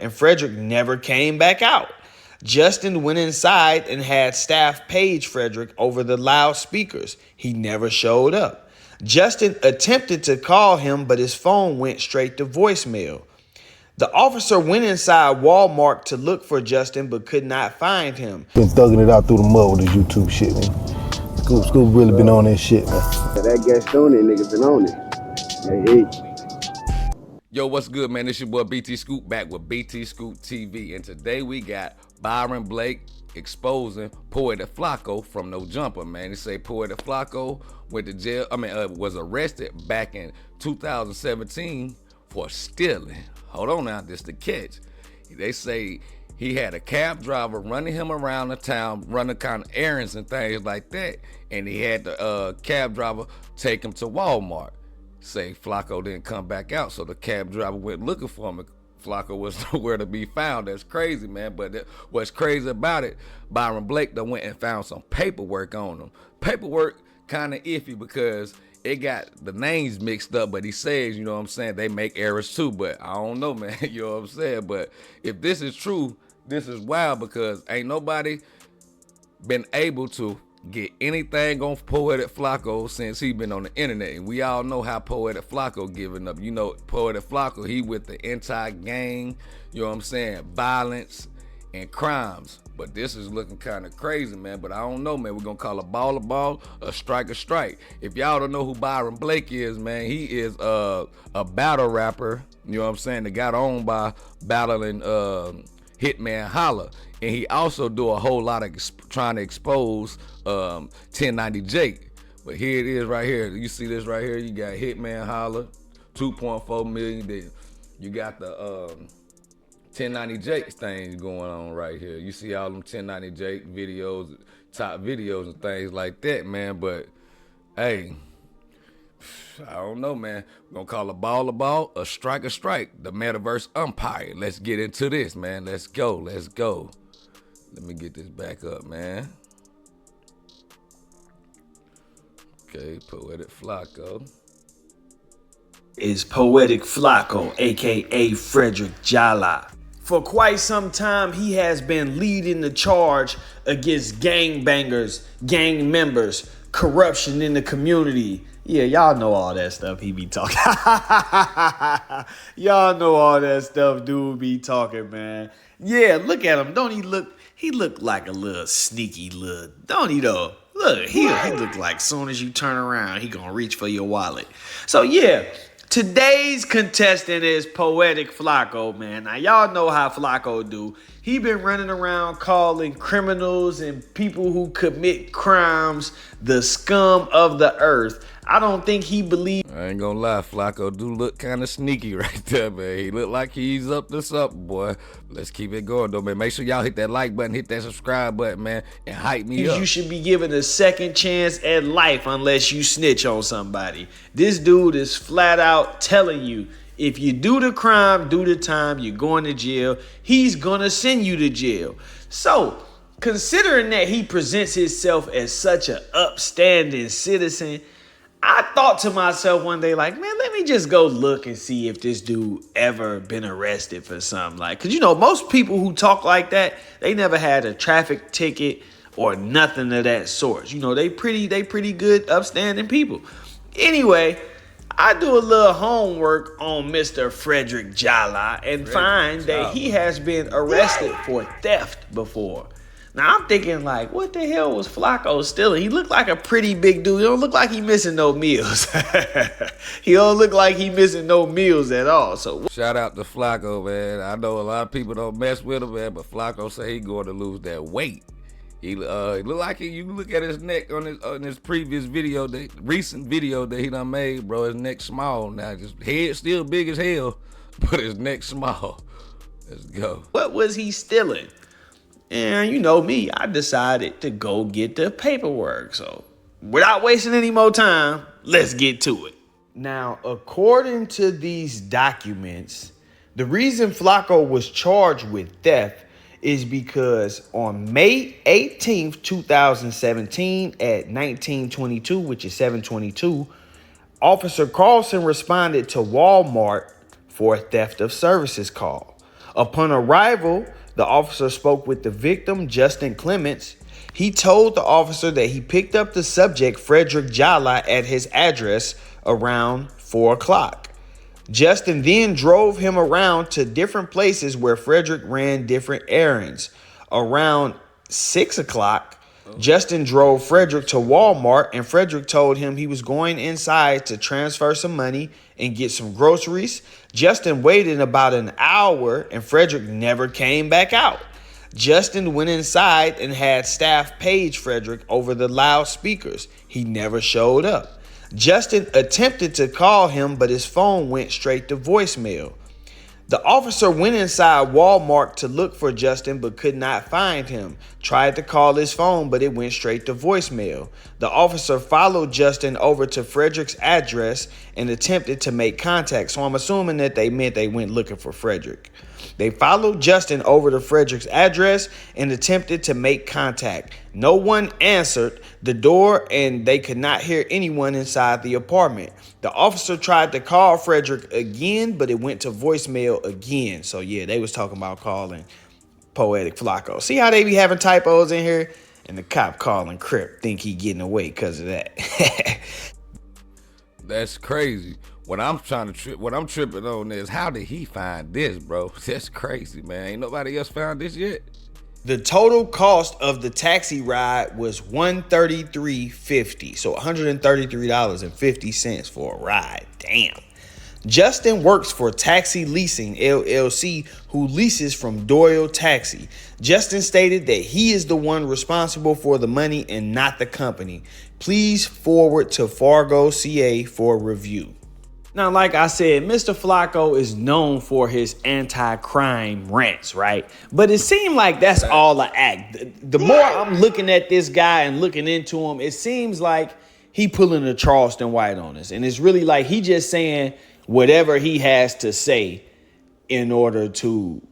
and Frederick never came back out. Justin went inside and had staff page Frederick over the loudspeakers. He never showed up. Justin attempted to call him, but his phone went straight to voicemail. The officer went inside Walmart to look for Justin, but could not find him. Been thugging it out through the mud with this YouTube shit, man. Scoop really been on this shit, man. That Gaston nigga been on it. Hey. Yo, what's good, man? This your boy BT Scoop back with BT Scoop TV, and today we got Byron Blake exposing Poetik Flakko from No Jumper, man. They say Poetik Flakko went to jail. Was arrested back in 2017 for stealing. Hold on now, this the catch. They say he had a cab driver running him around the town, running kind of errands and things like that, and he had the cab driver take him to Walmart. Say Flakko didn't come back out, so the cab driver went looking for him. Flakko was nowhere to be found. That's crazy, man. But what's crazy about it, Byron Blake done went and found some paperwork on him. Paperwork kind of iffy because it got the names mixed up, but he says, you know what I'm saying, they make errors too, but I don't know, man. You know what I'm saying? But if this is true, this is wild because ain't nobody been able to get anything on Poetik Flakko since he been on the internet. And we all know how Poetik Flakko giving up. You know, Poetik Flakko, he with the anti-gang, you know what I'm saying, violence and crimes. But this is looking kind of crazy, man. But I don't know, man. We're going to call a ball, a strike. If y'all don't know who Byron Blake is, man, he is a battle rapper, you know what I'm saying, that got on by battling Hitman Holla. And he also do a whole lot of trying to expose 1090 Jake. But here it is right here. You see this right here? You got Hitman Holla, 2.4 million. Then you got the 1090 Jake things going on right here. You see all them 1090 Jake videos, top videos and things like that, man. But hey, I don't know, man. We're gonna call a ball, a strike. The metaverse umpire. Let's get into this, man. Let's go. Let me get this back up, man. Okay, Poetik Flakko. Is Poetik Flakko, aka Frederick Jala. For quite some time, he has been leading the charge against gangbangers, gang members, corruption in the community. Yeah, y'all know all that stuff he be talking. Y'all know all that stuff dude be talking, man. Yeah, look at him. Don't he look? He look like a little sneaky little, don't he though? Look, he look like soon as you turn around, he gonna reach for your wallet. So yeah, today's contestant is Poetik Flakko, man. Now y'all know how Flakko do. He been running around calling criminals and people who commit crimes the scum of the earth. I don't think he believes. I ain't gonna lie, Flakko do look kind of sneaky right there, man. He look like he's up to something, boy. Let's keep it going, though, man. Make sure y'all hit that like button, hit that subscribe button, man, and hype me up. You should be given a second chance at life unless you snitch on somebody. This dude is flat out telling you, if you do the crime, do the time, you're going to jail. He's gonna send you to jail. So, considering that he presents himself as such an upstanding citizen, I thought to myself one day, like, man, let me just go look and see if this dude ever been arrested for something. Like, because, you know, most people who talk like that, they never had a traffic ticket or nothing of that sort. You know, they pretty good, upstanding people. Anyway, I do a little homework on Mr. Frederick Jala and find that he has been arrested for theft before. Now, I'm thinking, like, what the hell was Flakko stealing? He looked like a pretty big dude. He don't look like he missing no meals. He don't look like he missing no meals at all. So shout out to Flakko, man. I know a lot of people don't mess with him, man, but Flakko say he going to lose that weight. He look like you look at his neck on his previous video, the recent video that he done made, bro. His neck small now. Just head still big as hell, but his neck small. Let's go. What was he stealing? And you know me, I decided to go get the paperwork. So without wasting any more time, let's get to it. Now, according to these documents, the reason Flakko was charged with theft is because on May 18th, 2017 at 1922, which is 7:22, Officer Carlson responded to Walmart for a theft of services call. Upon arrival, the officer spoke with the victim, Justin Clements. He told the officer that he picked up the subject, Frederick Jala, at his address around 4 o'clock. Justin then drove him around to different places where Frederick ran different errands. Around 6 o'clock, Justin drove Frederick to Walmart, and Frederick told him he was going inside to transfer some money and get some groceries. Justin waited about an hour, and Frederick never came back out. Justin went inside and had staff page Frederick over the loudspeakers. He never showed up. Justin attempted to call him, but his phone went straight to voicemail. The officer went inside Walmart to look for Justin but could not find him. Tried to call his phone, but it went straight to voicemail. The officer followed Justin over to Frederick's address and attempted to make contact. So I'm assuming that they meant they went looking for Frederick. They followed Justin over to Frederick's address and attempted to make contact. No one answered the door, and they could not hear anyone inside the apartment. The officer tried to call Frederick again, but it went to voicemail again. So yeah, they was talking about calling Poetik Flakko. See how they be having typos in here? And the cop calling Crip think he getting away because of that. That's crazy. What I'm tripping on is, how did he find this, bro? That's crazy, man. Ain't nobody else found this yet. The total cost of the taxi ride was $133.50. So $133.50 for a ride. Damn. Justin works for Taxi Leasing LLC, who leases from Doyle Taxi. Justin stated that he is the one responsible for the money and not the company. Please forward to Fargo, CA for review. Now, like I said, Mr. Flakko is known for his anti-crime rants, right? But it seemed like that's all an act. The more I'm looking at this guy and looking into him, it seems like he pulling a Charleston White on us. And it's really like he just saying whatever he has to say in order to,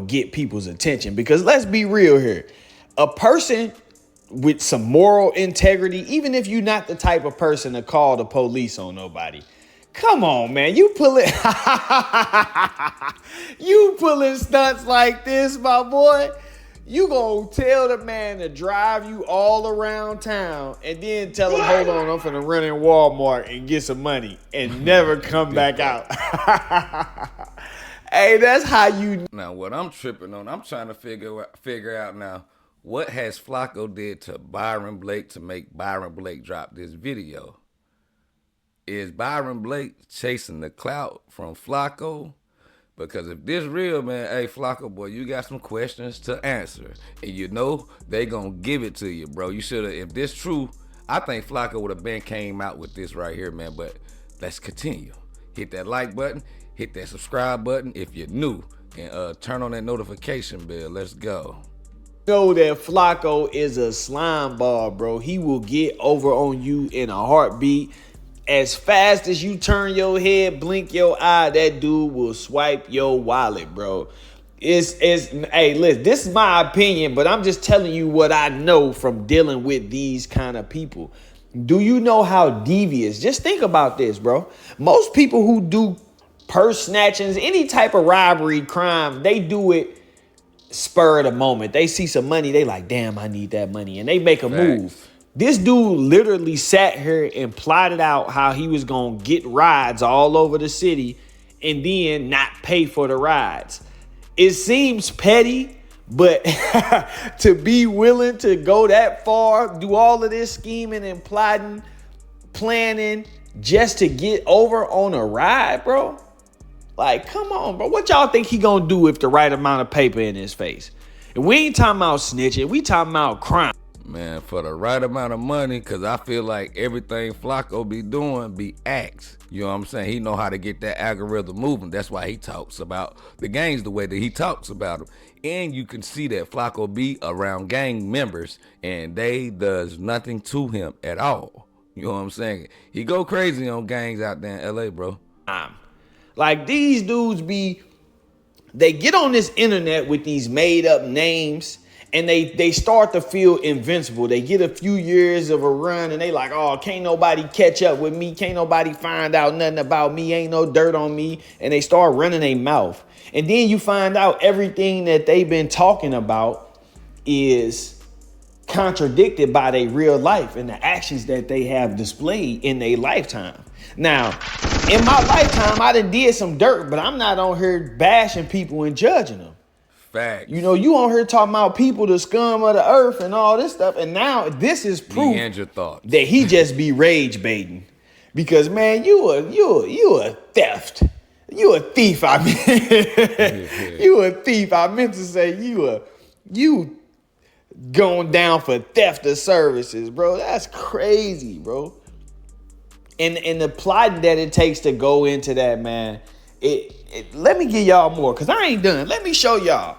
get people's attention. Because let's be real here. A person with some moral integrity, even if you're not the type of person to call the police on nobody, come on, man. You pulling stunts like this, my boy. You gonna tell the man to drive you all around town and then tell him, hold on, I'm finna run in Walmart and get some money and never come back out. Hey, that's how you. Now, what I'm tripping on, I'm trying to figure out now, what has Flakko did to Byron Blake to make Byron Blake drop this video? Is Byron Blake chasing the clout from Flakko? Because if this real, man, hey, Flakko, boy, you got some questions to answer. And they gonna give it to you, bro. You should have, if this true, I think Flakko would have been came out with this right here, man. But let's continue. Hit that like button, hit that subscribe button if you're new, and turn on that notification bell. Let's go. Know that Flakko is a slime ball, bro. He will get over on you in a heartbeat. As fast as you turn your head, blink your eye, that dude will swipe your wallet, bro. Hey, listen, this is my opinion, but I'm just telling you what I know from dealing with these kind of people. Do you know how devious? Just think about this, bro. Most people who do purse snatchings, any type of robbery, crime, they do it spur of the moment. They see some money, they like, damn, I need that money, and they make a move. This dude literally sat here and plotted out how he was going to get rides all over the city and then not pay for the rides. It seems petty, but to be willing to go that far, do all of this scheming and plotting, planning just to get over on a ride, bro? Like, come on, bro. What y'all think he going to do with the right amount of paper in his face? And we ain't talking about snitching. We talking about crime. Man, for the right amount of money, because I feel like everything Flakko be doing be acts. You know what I'm saying? He know how to get that algorithm moving. That's why he talks about the gangs the way that he talks about them. And you can see that Flakko be around gang members, and they does nothing to him at all. You know what I'm saying? He go crazy on gangs out there in L.A., bro. Like, these dudes they get on this internet with these made up names, And they start to feel invincible. They get a few years of a run and they like, oh, can't nobody catch up with me. Can't nobody find out nothing about me. Ain't no dirt on me. And they start running their mouth. And then you find out everything that they've been talking about is contradicted by their real life and the actions that they have displayed in their lifetime. Now, in my lifetime, I done did some dirt, but I'm not on here bashing people and judging them. Facts. You know, you on here talking about people, the scum of the earth and all this stuff. And now this is proof your thoughts. that he just be rage baiting. Because, man, you a theft. You a thief. I mean, you a thief. I meant to say you going down for theft of services, bro. That's crazy, bro. And the plotting that it takes to go into that, man, let me give y'all more, because I ain't done. Let me show y'all.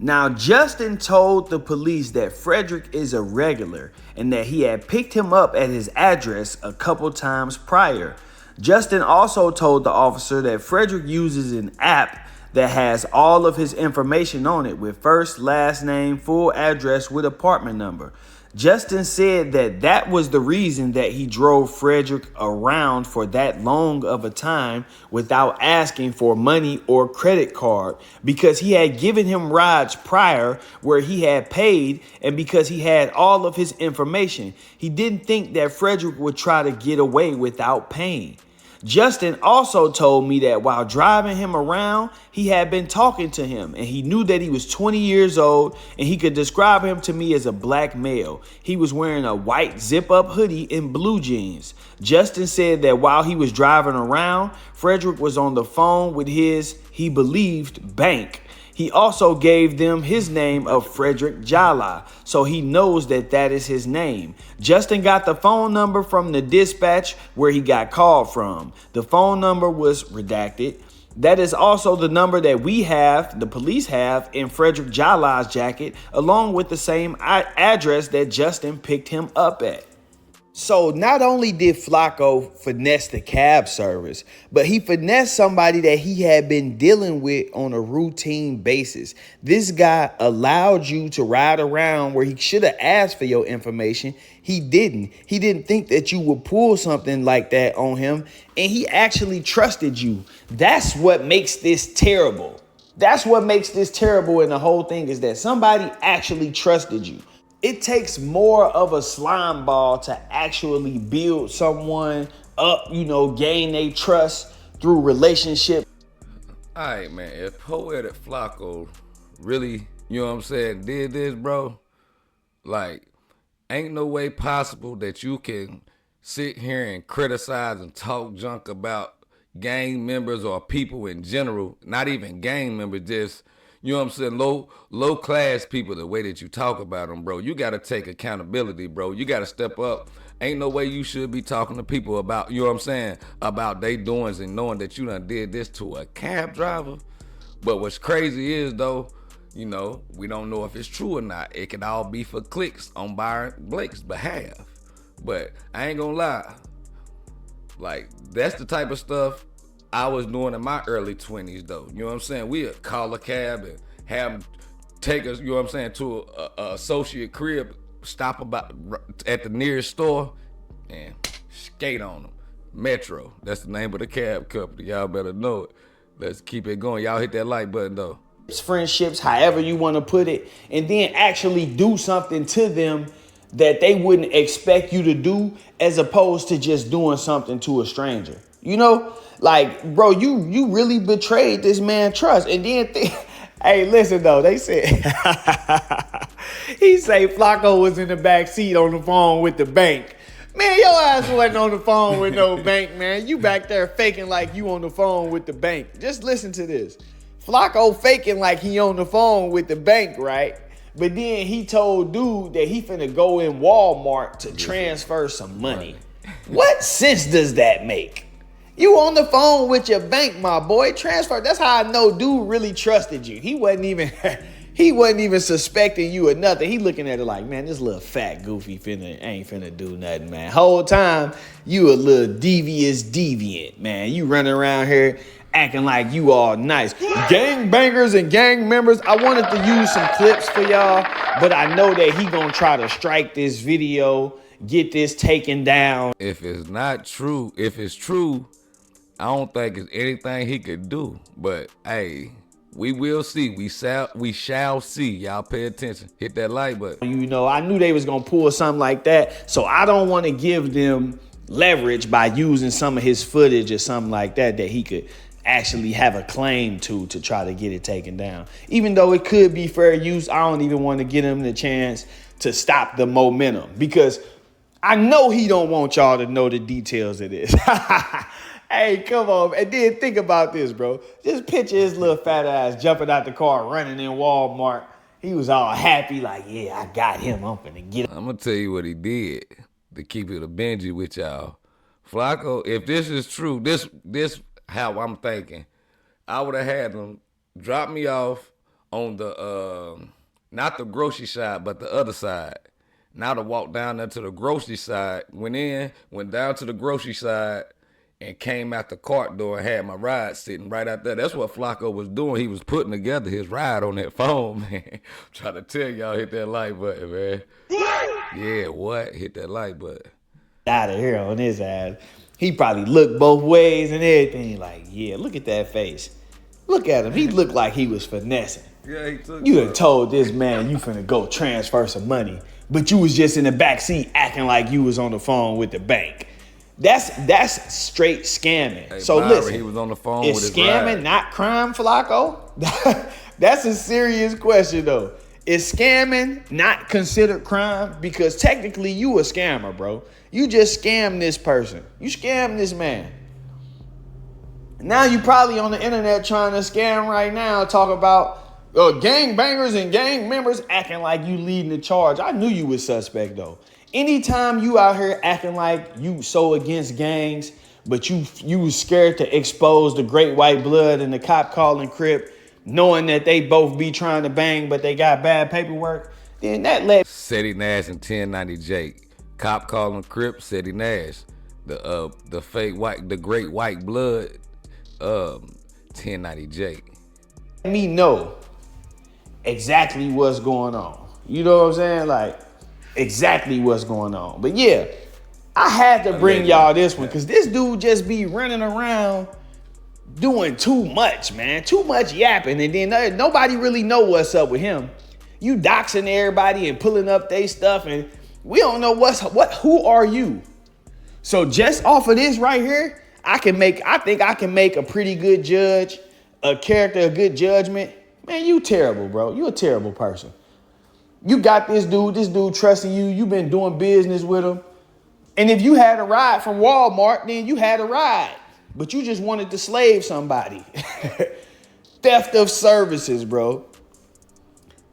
Now, Justin told the police that Frederick is a regular and that he had picked him up at his address a couple times prior. Justin also told the officer that Frederick uses an app that has all of his information on it with first, last name, full address with apartment number. Justin said that was the reason that he drove Frederick around for that long of a time without asking for money or credit card, because he had given him rides prior where he had paid, and because he had all of his information. He didn't think that Frederick would try to get away without paying. Justin also told me that while driving him around, he had been talking to him and he knew that he was 20 years old and he could describe him to me as a black male. He was wearing a white zip-up hoodie and blue jeans. Justin said that while he was driving around, Frederick was on the phone with his, he believed, bank. He also gave them his name of Frederick Jala, so he knows that is his name. Justin got the phone number from the dispatch where he got called from. The phone number was redacted. That is also the number that we have, the police have, in Frederick Jala's jacket, along with the same address that Justin picked him up at. So not only did Flakko finesse the cab service, but he finessed somebody that he had been dealing with on a routine basis. This guy allowed you to ride around where he should have asked for your information. He didn't. He didn't think that you would pull something like that on him, and he actually trusted you. That's what makes this terrible. That's what makes this terrible in the whole thing, is that somebody actually trusted you. It takes more of a slime ball to actually build someone up, gain their trust through relationship. All right, man, if Poetik Flakko really, did this, bro, like, ain't no way possible that you can sit here and criticize and talk junk about gang members or people in general, not even gang members, just, low class people, the way that you talk about them, bro. You got to take accountability, bro. You got to step up. Ain't no way you should be talking to people about, about they doings and knowing that you done did this to a cab driver. But what's crazy is, though, we don't know if it's true or not. It could all be for clicks on Byron Blake's behalf. But I ain't gonna lie. Like, that's the type of stuff I was doing in my early 20s, though. You know what I'm saying? We'd call a cab and have them take us, to a associate crib, stop about at the nearest store, and skate on them. Metro, that's the name of the cab company. Y'all better know it. Let's keep it going. Y'all hit that like button, though. Friendships, however you want to put it, and then actually do something to them that they wouldn't expect you to do, as opposed to just doing something to a stranger. Like, bro, you really betrayed this man trust. And then, hey, listen, though, they said, he say Flakko was in the back seat on the phone with the bank. Man, your ass wasn't on the phone with no bank, man. You back there faking like you on the phone with the bank. Just listen to this. Flakko faking like he on the phone with the bank, right? But then he told dude that he finna go in Walmart to transfer some money. What sense does that make? You on the phone with your bank, my boy. Transfer. That's how I know dude really trusted you. He wasn't even suspecting you or nothing. He looking at it like, man, this little fat goofy ain't finna do nothing, man. Whole time you a little deviant, man. You running around here acting like you all nice. Gang bangers and gang members. I wanted to use some clips for y'all, but I know that he gonna try to strike this video, get this taken down. If it's not true, if it's true, I don't think it's anything he could do. But hey, we will see. We shall see. Y'all pay attention. Hit that like button. You know, I knew they was gonna pull something like that, so I don't want to give them leverage by using some of his footage or something like that he could actually have a claim to try to get it taken down. Even though it could be fair use, I don't even want to give him the chance to stop the momentum, because I know he don't want y'all to know the details of this. Hey, come on. And then think about this, bro. Just picture his little fat ass jumping out the car, running in Walmart. He was all happy, like, yeah, I got him. I'm finna get him. I'm gonna tell you what he did to keep it a Benji with y'all. Flakko, if this is true, this how I'm thinking. I would have had him drop me off on the not the grocery side, but the other side. Now to walk down there to the grocery side, went down to the grocery side, and came out the cart door and had my ride sitting right out there. That's what Flakko was doing. He was putting together his ride on that phone, man. Trying to tell y'all, hit that like button, man. Yeah, what? Hit that like button. Out of here on his ass. He probably looked both ways and everything. Like, yeah, look at that face. Look at him. He looked like he was finessing. Yeah, he took You done told this man you finna go transfer some money, but you was just in the back seat acting like you was on the phone with the bank. That's straight scamming. Hey, so Byron, listen, he was on the phone is with his scamming ride. not crime, Flakko? That's a serious question, though. Is scamming not considered crime? Because technically you a scammer, bro. You just scammed this person. You scammed this man. Now you probably on the internet trying to scam right now, talk about gang bangers and gang members acting like you leading the charge. I knew you was suspect, though. Anytime you out here acting like you so against gangs, but you was scared to expose the great white blood and the cop calling Crip, knowing that they both be trying to bang, but they got bad paperwork, then that led Seti Nash and 1090 Jake. Cop calling Crip, Seti Nash. The fake white, the great white blood, 1090 Jake. me know exactly what's going on. You know what I'm saying? Like, exactly what's going on. But yeah, I had to bring y'all this one because this dude just be running around doing too much, man. Too much yapping, and then nobody really know what's up with him. You doxing everybody and pulling up their stuff, and we don't know who are you? So just off of this right here, I think I can make a pretty good judge, a good judgment. Man, you terrible, bro. You a terrible person. You got this dude trusting you. You've been doing business with him. And if you had a ride from Walmart, then you had a ride. But you just wanted to slave somebody. Theft of services, bro.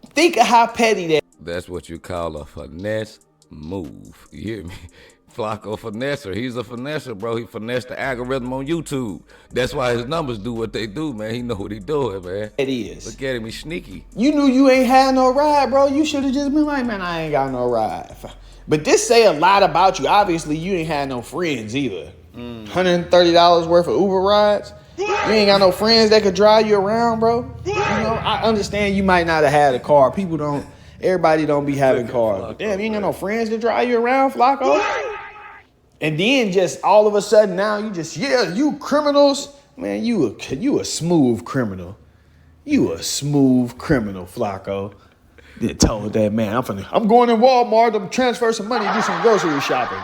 Think of how petty that. That's what you call a finesse move. You hear me? Flakko finesser. He's a finesser, bro. He finessed the algorithm on YouTube. That's why his numbers do what they do, man. He know what he doing, man. It is. Look at him, he's sneaky. You knew you ain't had no ride, bro. You should have just been like, man, I ain't got no ride. But this say a lot about you. Obviously, you ain't had no friends either. $130 worth of Uber rides. You ain't got no friends that could drive you around, bro. You know, I understand you might not have had a car. Everybody don't be having cars. But damn, you ain't got no friends to drive you around, Flakko. And then just all of a sudden now you criminals. Man, you a smooth criminal. You a smooth criminal, Flakko. Then told that man, I'm going in Walmart to transfer some money, do some grocery shopping.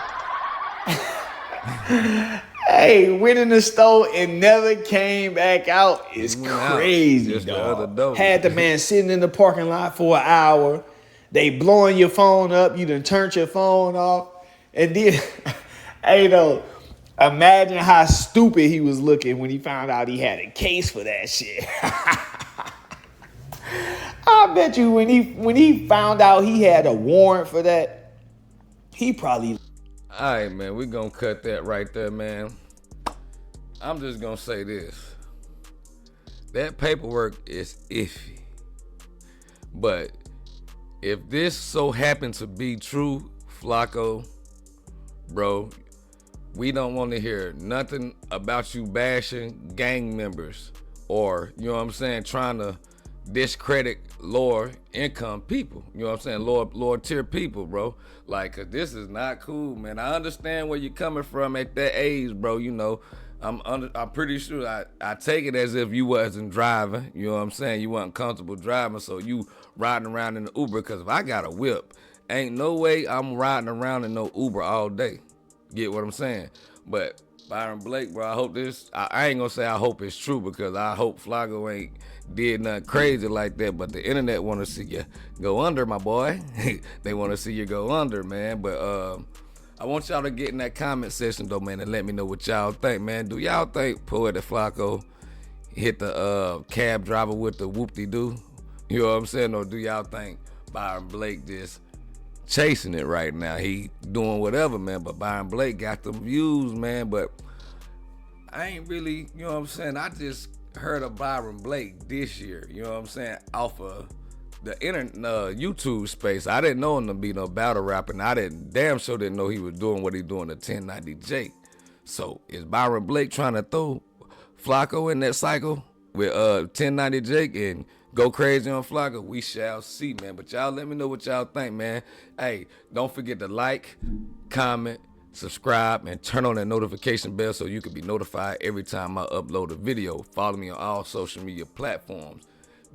Hey, went in the store and never came back out. It's crazy, dog. Had the man sitting in the parking lot for an hour. They blowing your phone up. You done turned your phone off. And then, hey, though, imagine how stupid he was looking when he found out he had a case for that shit. I bet you when he found out he had a warrant for that, he probably... All right, man, we gonna cut that right there, man. I'm just gonna say this. That paperwork is iffy. But if this so happened to be true, Flakko, bro, We don't want to hear nothing about you bashing gang members or, you know what I'm saying, trying to discredit lower income people. You know what I'm saying? Lower tier people, bro. Like, 'cause this is not cool, man. I understand where you're coming from at that age, bro. You know, I'm pretty sure I take it as if you wasn't driving. You know what I'm saying? You wasn't comfortable driving, so you riding around in the Uber. 'Cause if I got a whip, ain't no way I'm riding around in no Uber all day. Get what I'm saying? But Byron Blake, bro, I hope this, I ain't gonna say I hope it's true, because I hope Flakko ain't did nothing crazy like that, but the internet wanna see you go under, my boy. They wanna see you go under, man. But I want y'all to get in that comment section though, man, and let me know what y'all think, man. Do y'all think Poetik Flakko hit the cab driver with the whoop-de-doo? You know what I'm saying? Or do y'all think Byron Blake just chasing it right now? He doing whatever, man, but Byron Blake got them views, man. But I ain't really, you know what I'm saying, I just heard of Byron Blake this year, you know what I'm saying, off of the YouTube space. I didn't know him to be no battle rapper, and I damn sure didn't know he was doing what he doing to 1090 Jake. So is Byron Blake trying to throw Flakko in that cycle with 1090 Jake and go crazy on Flakko? We shall see, man. But y'all let me know what y'all think, man. Hey, don't forget to like, comment, subscribe, and turn on that notification bell so you can be notified every time I upload a video. Follow me on all social media platforms.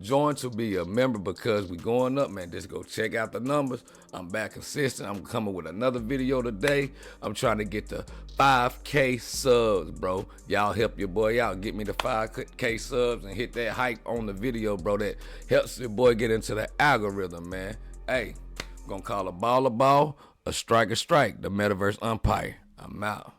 Join to be a member, because we going up, man. Just go check out the numbers. I'm back consistent. I'm coming with another video today. I'm trying to get to 5K subs, bro. Y'all help your boy out. Get me to 5K subs and hit that hype on the video, bro. That helps your boy get into the algorithm, man. Hey, I'm gonna call a ball, a strike, the metaverse umpire. I'm out.